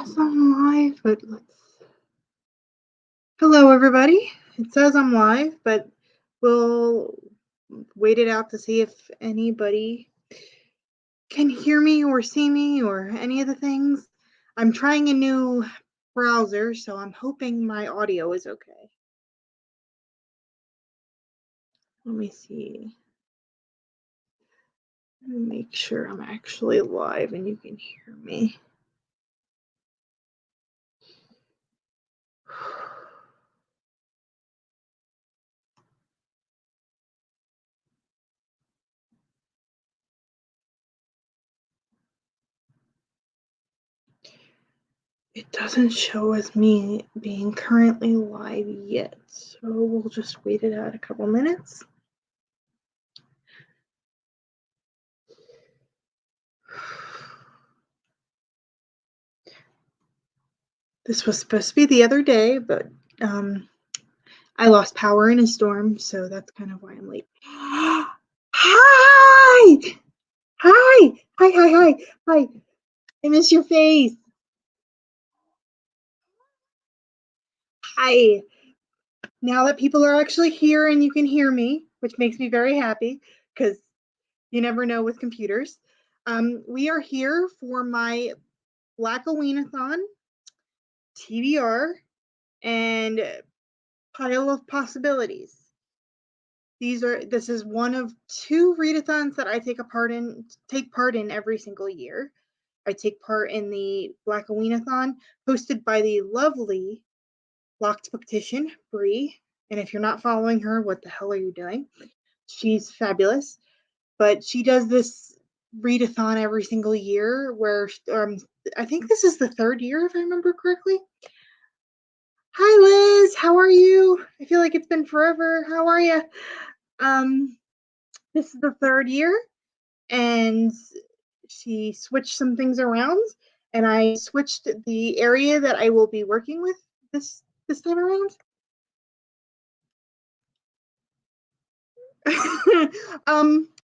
guess I'm live, but hello everybody. It says I'm live, but we'll wait it out to see if anybody can hear me or see me or any of the things. I'm trying a new browser, so I'm hoping my audio is okay. Let me see. Let me make sure I'm actually live and you can hear me. It doesn't show as me being currently live yet, so we'll just wait it out a couple minutes. This was supposed to be the other day, but I lost power in a storm, so that's kind of why I'm late. Hi! Hi! Hi! Hi, hi, hi, hi. I miss your face. Hi. Now that people are actually here and you can hear me, which makes me very happy, because you never know with computers. We are here for my BlackOween-a-thon, TBR, and Pile of Possibilities. This is one of 2 readathons that I take part in every single year. I take part in the BlackOween-a-thon, hosted by the lovely locdbooktician, Bree. And if you're not following her, what the hell are you doing? She's fabulous. But she does this readathon every single year where I think this is the 3rd year, if I remember correctly. Hi, Liz. How are you? I feel like it's been forever. How are you? This is the 3rd year, and she switched some things around, and I switched the area that I will be working with this time around.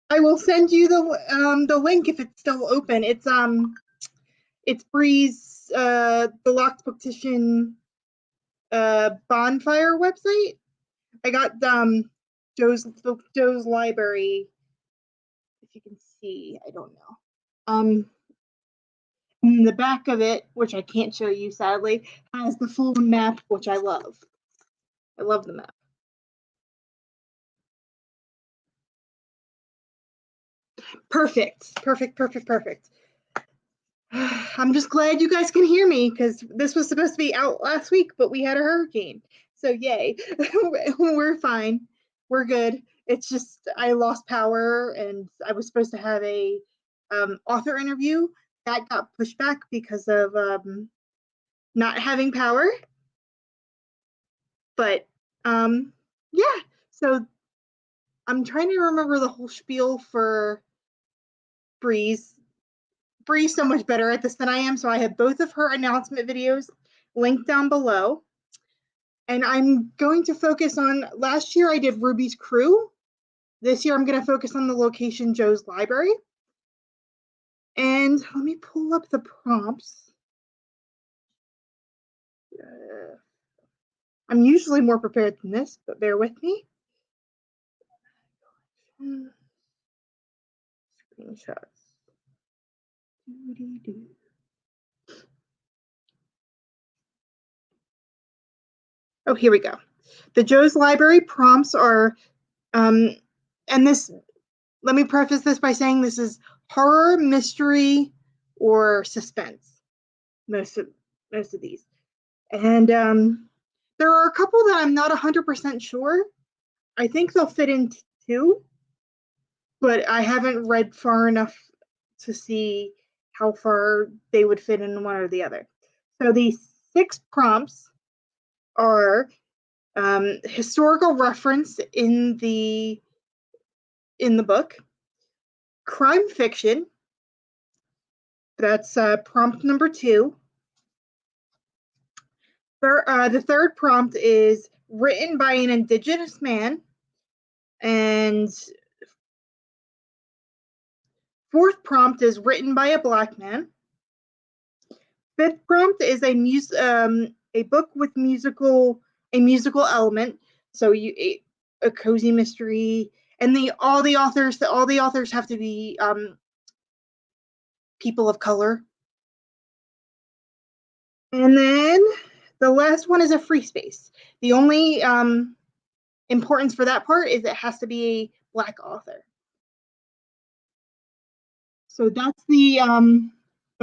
I will send you the link if it's still open. It's Bree's the Locked Booktician bonfire website. I got Joe's library. If you can see, I don't know. In the back of it, which I can't show you sadly, has the full map, which I love. I love the map. Perfect. I'm just glad you guys can hear me, because this was supposed to be out last week, but we had a hurricane. So yay. We're fine. We're good. It's just I lost power, and I was supposed to have a author interview that got pushed back because of not having power. But yeah, so I'm trying to remember the whole spiel for Bree's so much better at this than I am, so I have both of her announcement videos linked down below. And I'm going to focus on, last year I did Ruby's Crew. This year I'm going to focus on the location Joe's library. And let me pull up the prompts. I'm usually more prepared than this, but bear with me. Screenshots. Oh, here we go. The Joe's Library prompts are, and this, let me preface this by saying this is horror, mystery, or suspense. Most of these, and there are a couple that I'm not 100% sure. I think they'll fit into 2, but I haven't read far enough to see how far they would fit in one or the other. So these 6 prompts are historical reference in the book, crime fiction, that's prompt number 2. The 3rd prompt is written by an Indigenous man, and 4th prompt is written by a Black man. fifth prompt is a book with a musical element. So a cozy mystery, and all the authors have to be people of color. And then the last one is a free space. The only importance for that part is it has to be a Black author. So that's the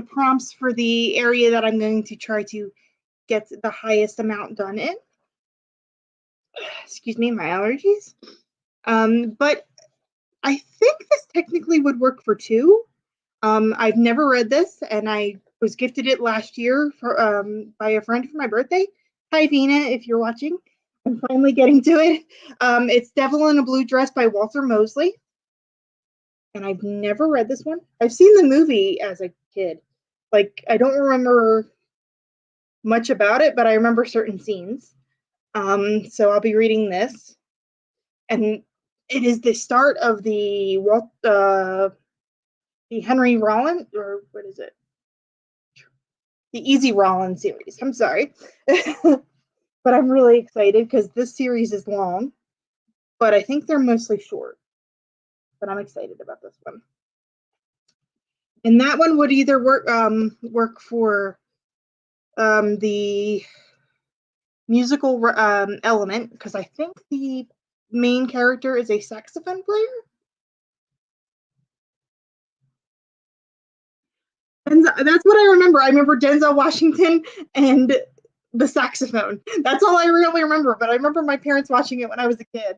prompts for the area that I'm going to try to get the highest amount done in. Excuse me, my allergies. But I think this technically would work for 2. I've never read this, and I was gifted it last year by a friend for my birthday. Hi, Vina, if you're watching. I'm finally getting to it. It's Devil in a Blue Dress by Walter Mosley. And I've never read this one. I've seen the movie as a kid. Like, I don't remember much about it, but I remember certain scenes. So I'll be reading this. And it is the start of the Henry Rollins, or what is it? The Easy Rollins series. I'm sorry. But I'm really excited because this series is long, but I think they're mostly short. But I'm excited about this one. And that one would either work for the musical element, because I think the main character is a saxophone player. And that's what I remember. I remember Denzel Washington and the saxophone. That's all I really remember, but I remember my parents watching it when I was a kid.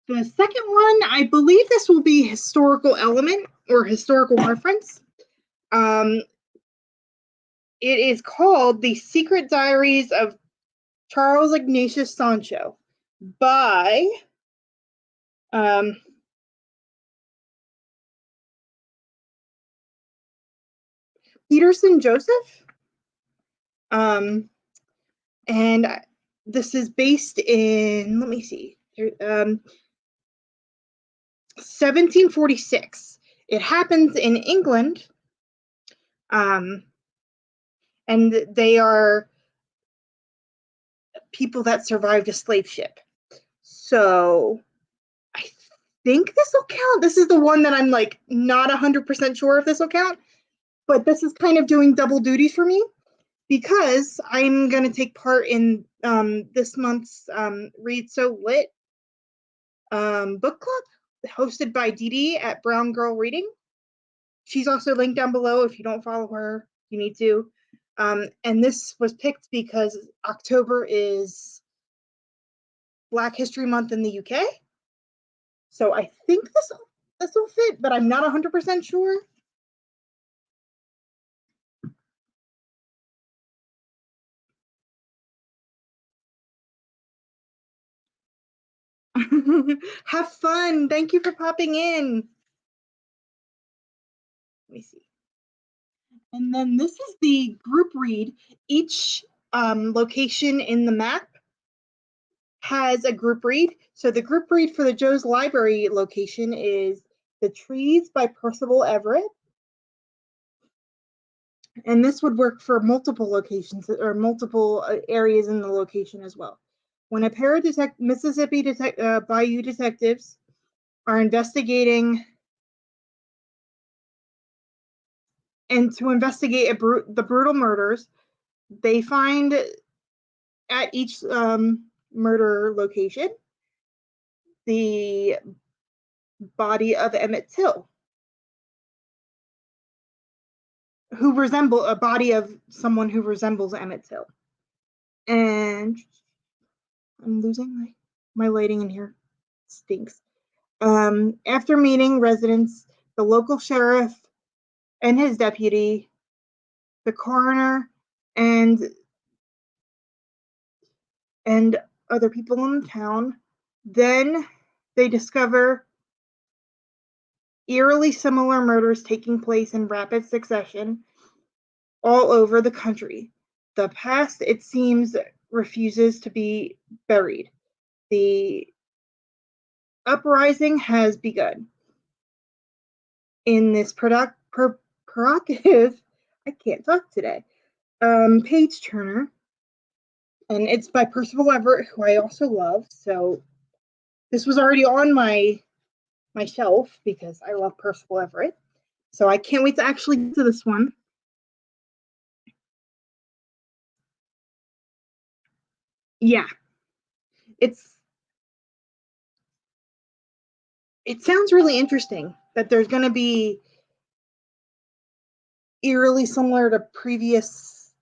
The second one, I believe this will be historical element or historical reference. It is called The Secret Diaries of Charles Ignatius Sancho by Peterson Joseph. And this is based in, let me see, 1746. It happens in England. And they are people that survived a slave ship. So I think this will count. This is the one that I'm like not 100% sure if this will count, but this is kind of doing double duty for me because I'm going to take part in this month's Read So Lit book club hosted by Didi at Brown Girl Reading. She's also linked down below. If you don't follow her, you need to. And this was picked because October is Black History Month in the UK. So I think this will fit, but I'm not 100% sure. Have fun. Thank you for popping in. Let me see. And then this is the group read. Each location in the map has a group read. So the group read for the Joe's Library location is The Trees by Percival Everett. And this would work for multiple locations or multiple areas in the location as well. When a pair of Mississippi Bayou detectives are investigating and to investigate the brutal murders, they find at each murder location the body of Emmett Till, a body of someone who resembles Emmett Till. And I'm losing my lighting in here. It stinks. After meeting residents, the local sheriff and his deputy, the coroner, and other people in the town, then they discover eerily similar murders taking place in rapid succession all over the country. The past, it seems, refuses to be buried. The uprising has begun. In this provocative, I can't talk today, page turner. And it's by Percival Everett, who I also love. So this was already on my shelf because I love Percival Everett. So I can't wait to actually get to this one. Yeah. It sounds really interesting that there's going to be eerily similar to previous,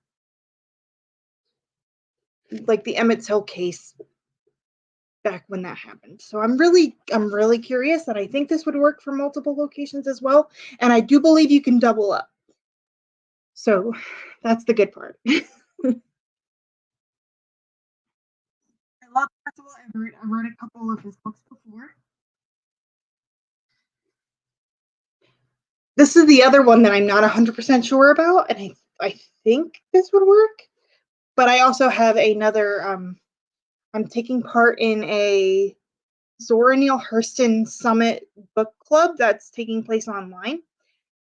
like the Emmett Till case back when that happened. So I'm really curious, and I think this would work for multiple locations as well. And I do believe you can double up. So that's the good part. I love Percival Everett. I read a couple of his books before. This is the other one that I'm not 100% sure about, and I think this would work. But I also have another, I'm taking part in a Zora Neale Hurston Summit book club that's taking place online.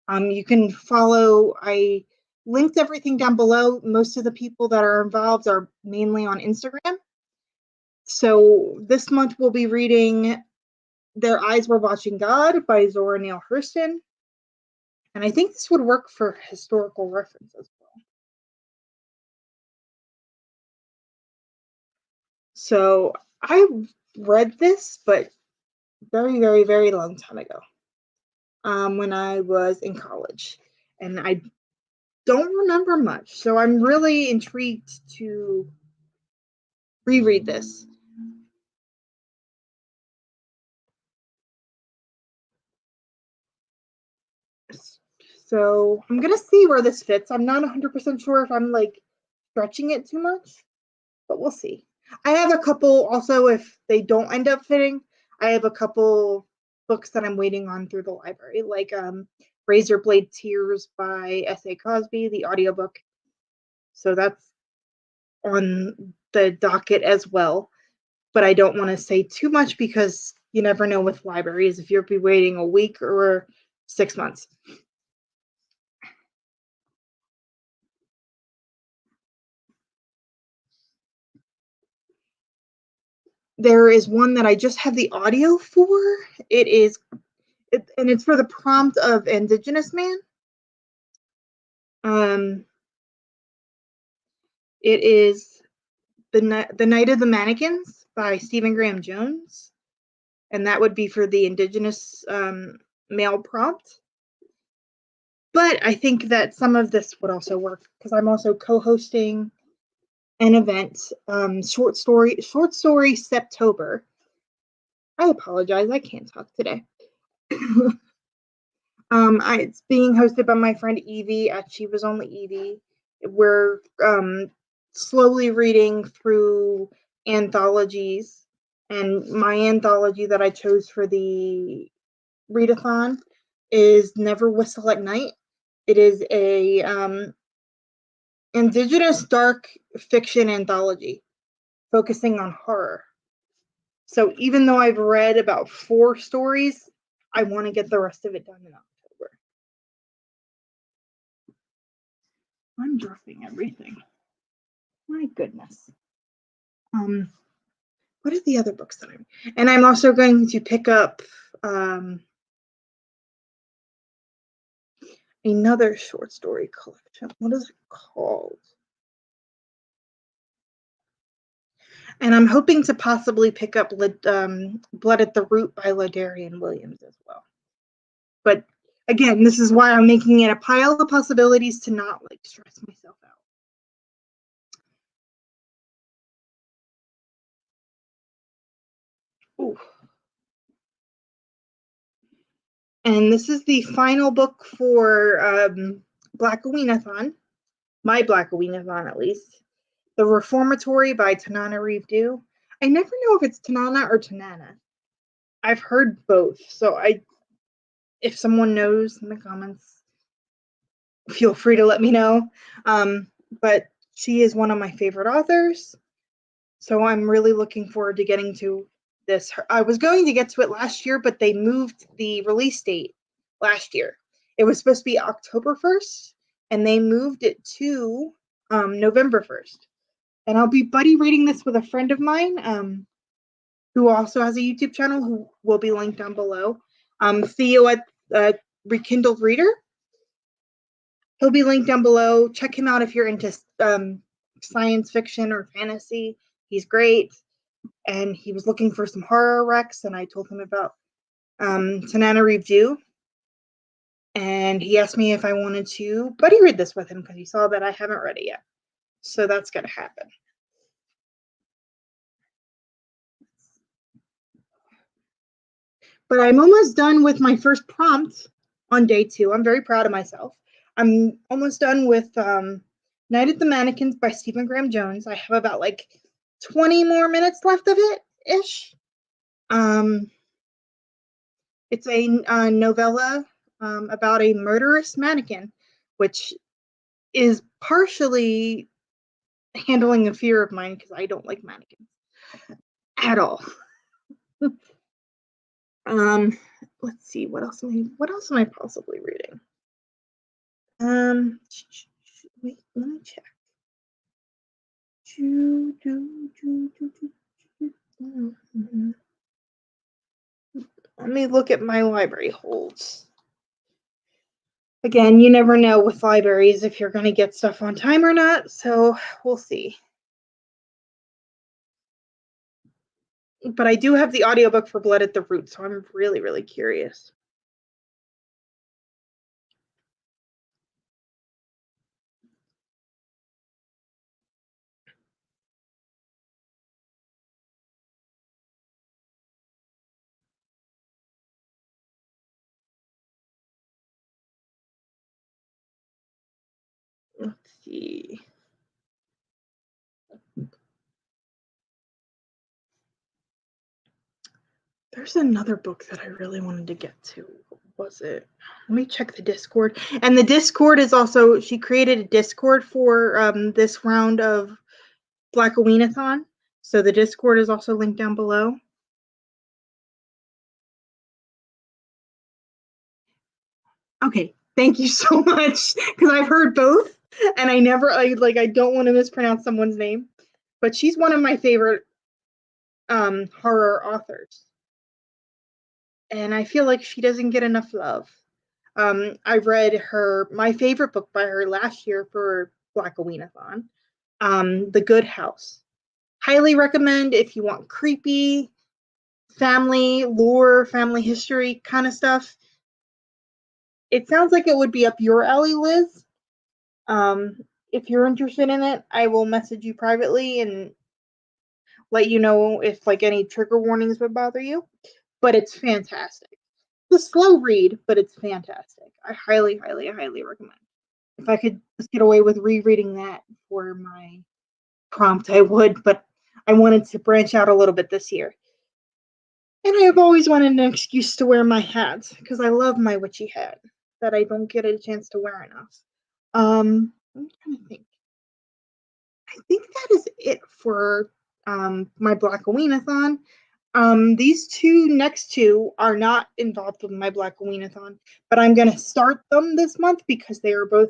You can follow, I linked everything down below. Most of the people that are involved are mainly on Instagram. So this month we'll be reading Their Eyes Were Watching God by Zora Neale Hurston. And I think this would work for historical reference as well. So I read this, but very, very, very long time ago, when I was in college. And I don't remember much. So I'm really intrigued to reread this. So I'm going to see where this fits. I'm not 100% sure if I'm like stretching it too much, but we'll see. I have a couple also, if they don't end up fitting, I have a couple books that I'm waiting on through the library, like Razorblade Tears by S.A. Cosby, the audiobook. So that's on the docket as well. But I don't want to say too much because you never know with libraries if you'll be waiting a week or 6 months. There is one that I just have the audio for. And it's for the prompt of Indigenous Man. It is the Night of the Mannequins by Stephen Graham Jones, and that would be for the Indigenous male prompt. But I think that some of this would also work because I'm also co-hosting an event, short story Septober. I apologize, I can't talk today. It's being hosted by my friend Evie at She Was Only Evie. We're slowly reading through anthologies, and my anthology that I chose for the readathon is Never Whistle at Night. It is a Indigenous dark fiction anthology focusing on horror. So even though I've read about 4 stories, I want to get the rest of it done in October. I'm dropping everything. My goodness. What are the other books that I'm? And I'm also going to pick up another short story collection. What is it called? And I'm hoping to possibly pick up Blood at the Root by Raymond Williams as well. But again, this is why I'm making it a pile of possibilities to not like stress myself out. Ooh. And this is the final book for BlackOween-a-thon, my BlackOween-a-thon at least. The Reformatory by Tanana Reeve Dew. I never know if it's Tanana or Tanana. I've heard both, so if someone knows in the comments, feel free to let me know. But she is one of my favorite authors, so I'm really looking forward to getting to this. I was going to get to it last year, but they moved the release date last year. It was supposed to be October 1st, and they moved it to November 1st. And I'll be buddy reading this with a friend of mine who also has a YouTube channel who will be linked down below. Theo at Rekindled Reader. He'll be linked down below. Check him out if you're into science fiction or fantasy. He's great. And he was looking for some horror recs, and I told him about Tanana Review. And he asked me if I wanted to buddy read this with him because he saw that I haven't read it yet. So that's going to happen. But I'm almost done with my first prompt on day 2. I'm very proud of myself. I'm almost done with Night at the Mannequins by Stephen Graham Jones. I have about like 20 more minutes left of it-ish. It's a novella about a murderous mannequin, which is partially handling a fear of mine because I don't like mannequins at all. Let's see, what else am I possibly reading? Wait, let me check. Let me look at my library holds. Again, you never know with libraries if you're going to get stuff on time or not, so we'll see. But I do have the audiobook for Blood at the Root, so I'm really, really curious. Let's see. There's another book that I really wanted to get to. What was it? Let me check the Discord. And the Discord is also, she created a Discord for this round of BlackOween-a-thon. So the Discord is also linked down below. Okay, thank you so much, because I've heard both, and I don't want to mispronounce someone's name, but she's one of my favorite horror authors, and I feel like she doesn't get enough love. I read my favorite book by her last year for BlackOween-a-thon, The Good House. Highly recommend if you want creepy family lore, family history kind of stuff. It sounds like it would be up your alley, Liz. If you're interested in it, I will message you privately and let you know if like any trigger warnings would bother you. But it's fantastic. It's a slow read, but it's fantastic. I highly, highly, highly recommend. If I could just get away with rereading that for my prompt, I would, but I wanted to branch out a little bit this year. And I have always wanted an excuse to wear my hat because I love my witchy hat that I don't get a chance to wear enough. I'm trying to think. I think that is it for my BlackOween-a-thon. These next two are not involved with my BlackOween-a-thon, but I'm going to start them this month because they are both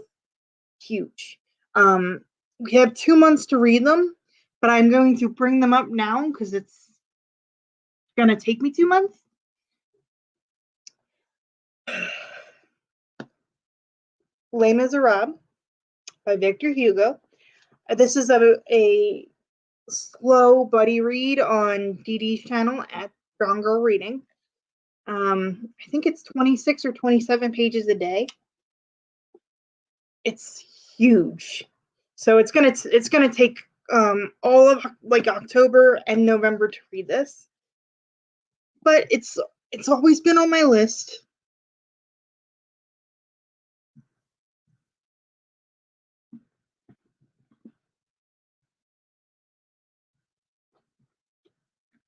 huge. We have 2 months to read them, but I'm going to bring them up now because it's going to take me 2 months. Les Miserables by Victor Hugo. This is a slow buddy read on Didi's channel at Brown Girl Reading. I think it's 26 or 27 pages a day. It's huge, so it's gonna take all of like October and November to read this, but it's always been on my list.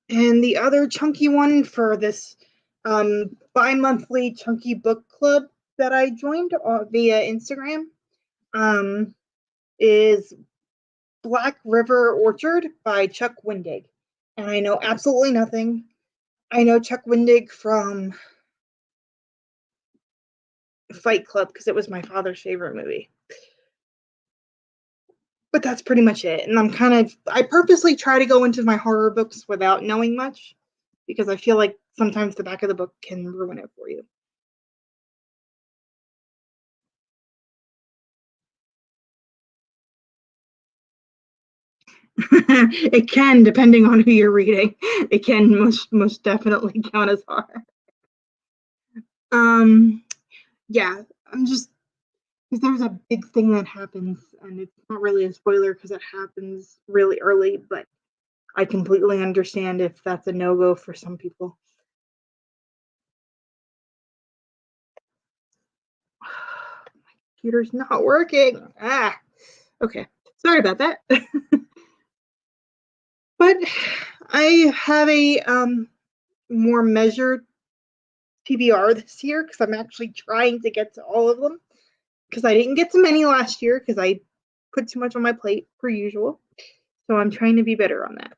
And the other chunky one for this bi-monthly chunky book club that I joined via Instagram is Black River Orchard by Chuck Wendig. And I know absolutely nothing. I know Chuck Wendig from Fight Club because it was my father's favorite movie. But that's pretty much it. And I purposely try to go into my horror books without knowing much because I feel like sometimes the back of the book can ruin it for you. It can, depending on who you're reading. It can most definitely count as horror. Yeah, I'm just because there's a big thing that happens, and it's not really a spoiler because it happens really early, but I completely understand if that's a no-go for some people. My computer's not working. Okay. Sorry about that. But I have a more measured TBR this year because I'm actually trying to get to all of them because I didn't get to many last year because I put too much on my plate per usual. So I'm trying to be better on that.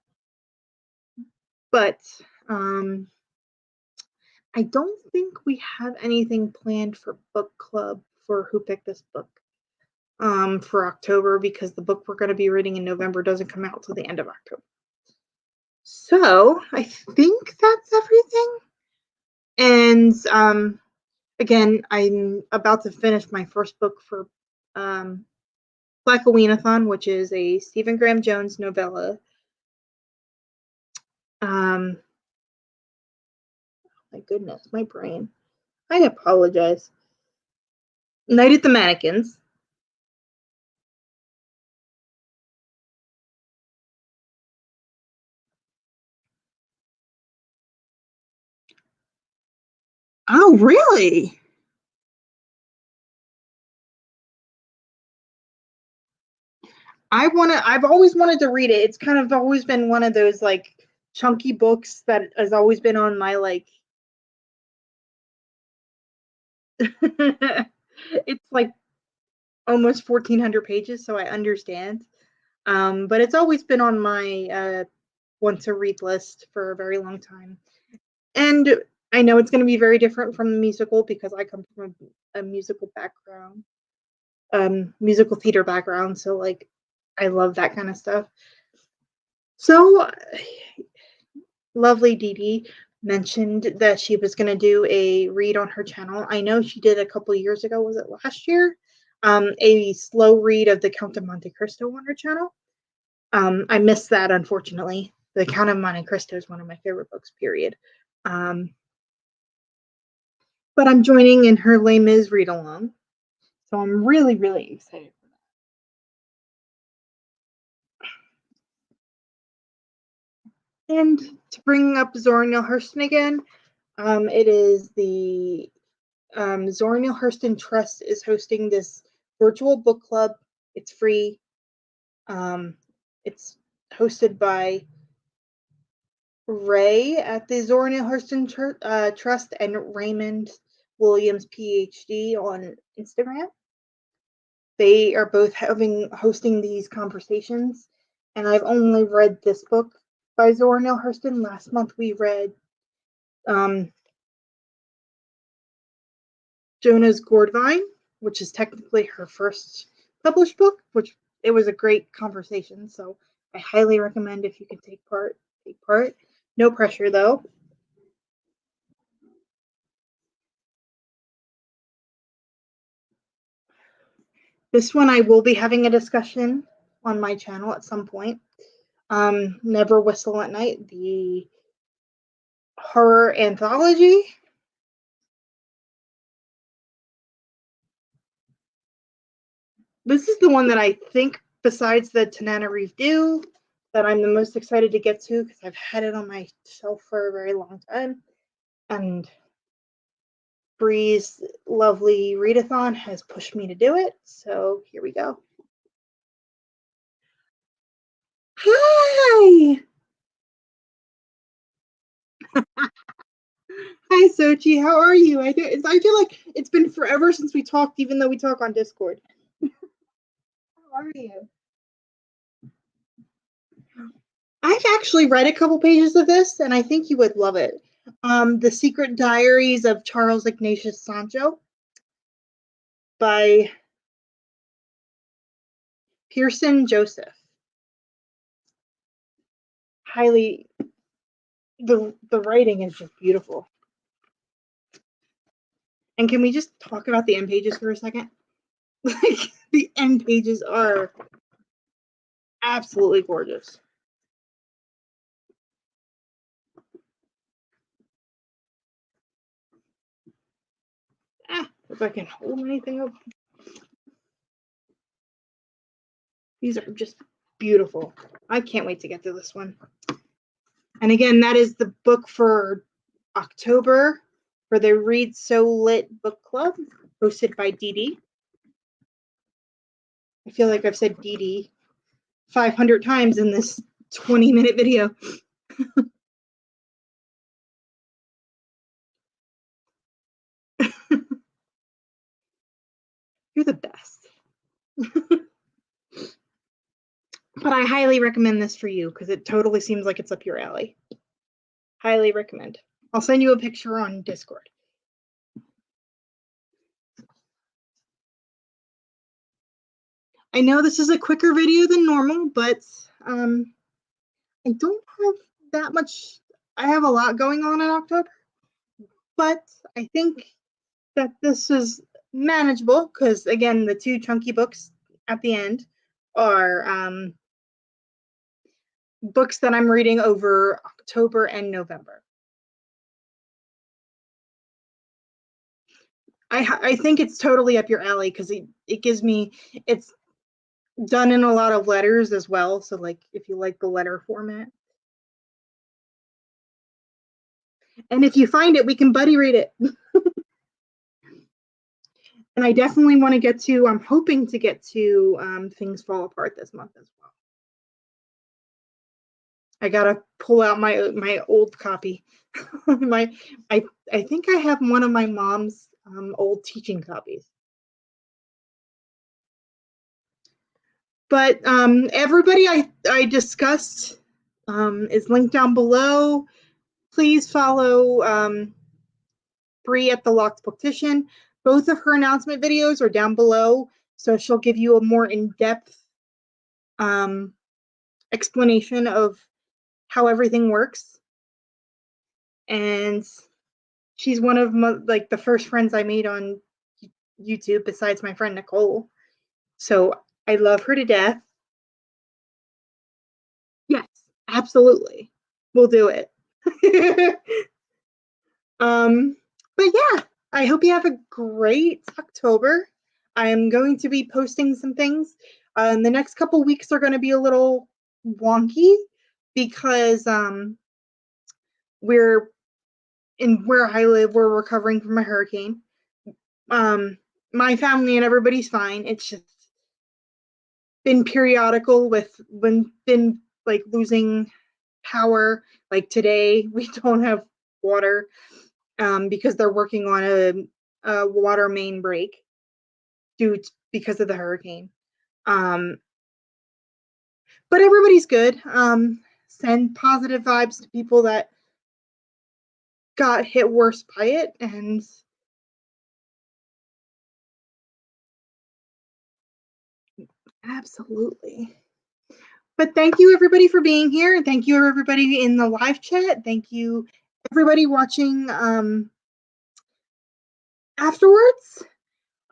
But I don't think we have anything planned for book club for Who Picked This Book for October because the book we're going to be reading in November doesn't come out till the end of October. So I think that's everything. And again, I'm about to finish my first book for BlackOween, which is a Stephen Graham Jones novella. My goodness, my brain. I apologize. Night at the Mannequins. Oh, really? I've always wanted to read it. It's kind of always been one of those like chunky books that has always been on my like it's like almost 1,400 pages, so I understand. But it's always been on my want to read list for a very long time. And I know it's going to be very different from the musical because I come from a musical background, musical theater background. So like, I love that kind of stuff. So lovely Didi mentioned that she was going to do a read on her channel. I know she did a couple years ago. Was it last year? A slow read of the Count of Monte Cristo on her channel. I missed that, unfortunately. The Count of Monte Cristo is one of my favorite books, period. But I'm joining in her Les Mis read along. So I'm really, really excited for that. And to bring up Zora Neale Hurston again, it is the Zora Neale Hurston Trust is hosting this virtual book club. It's free. It's hosted by Ray at the Zora Neale Hurston Trust and Raymond Williams, PhD, on Instagram. They are both hosting these conversations, and I've only read this book by Zora Neale Hurston. Last month we read Jonah's Gourdvine, which is technically her first published book, which it was a great conversation. So I highly recommend if you can take part, take part. No pressure though. This one I will be having a discussion on my channel at some point. Never Whistle at Night, the horror anthology. This is the one that I think, besides the Tananarive Dew, that I'm the most excited to get to because I've had it on my shelf for a very long time. And Bree's lovely readathon has pushed me to do it. So here we go. Hi! Hi, Sochi. How are you? I feel like it's been forever since we talked, even though we talk on Discord. How are you? I've actually read a couple pages of this, and I think you would love it. The Secret Diaries of Charles Ignatius Sancho. by Pearson Joseph. Highly, the writing is just beautiful. And can we just talk about the end pages for a second? Like, the end pages are absolutely gorgeous. If I can hold anything up. These are just beautiful. I can't wait to get to this one. And again, that is the book for October for the Read So Lit book club, hosted by Didi. I feel like I've said Didi 500 times in this 20-minute video. You're the best. But I highly recommend this for you because it totally seems like it's up your alley. Highly recommend. I'll send you a picture on Discord. I know this is a quicker video than normal, but I don't have that much. I have a lot going on in October, but I think that this is manageable because, again, the two chunky books at the end are books that I'm reading over October and November. I think it's totally up your alley because it gives me, it's done in a lot of letters as well. So like if you like the letter format. And if you find it, we can buddy read it. And I definitely want to get to, I'm hoping to get to Things Fall Apart this month as well. I gotta pull out my old copy. I think I have one of my mom's old teaching copies. But everybody I discussed is linked down below. Please follow Bree at the locdbooktician. Both of her announcement videos are down below, so she'll give you a more in-depth explanation of how everything works. And she's one of like the first friends I made on YouTube besides my friend Nicole. So I love her to death. Yes, absolutely. We'll do it. But yeah, I hope you have a great October. I'm going to be posting some things. The next couple weeks are going to be a little wonky because where I live, we're recovering from a hurricane. My family and everybody's fine. It's just been periodical with been like losing power. Like today, we don't have water because they're working on a water main break because of the hurricane. But everybody's good. Send positive vibes to people that got hit worse by it, and absolutely. But thank you everybody for being here. Thank you everybody in the live chat. Thank you everybody watching afterwards.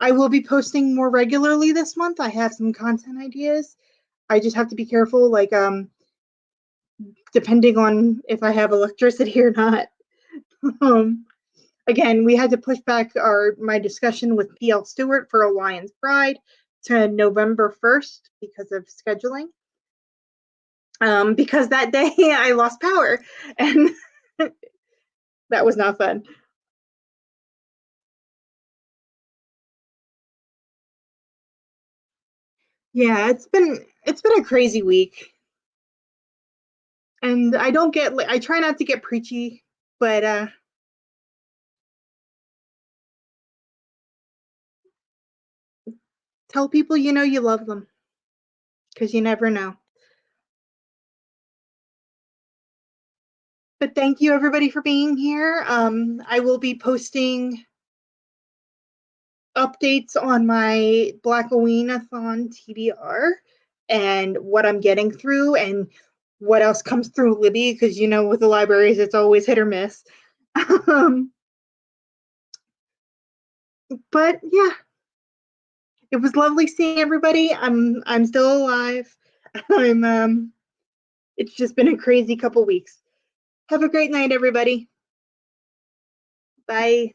I will be posting more regularly this month. I have some content ideas. I just have to be careful, like depending on if I have electricity or not. Again, we had to push back my discussion with P.L. Stewart for A Lion's Pride to November 1st because of scheduling. Because that day I lost power and that was not fun. Yeah, it's been a crazy week. And I try not to get preachy, but tell people you know you love them, because you never know. But thank you everybody for being here. I will be posting updates on my BlackOween-a-thon TBR and what I'm getting through and what else comes through Libby, because you know with the libraries it's always hit or miss. But yeah, it was lovely seeing everybody. I'm still alive. I'm it's just been a crazy couple weeks. Have a great night, everybody. Bye.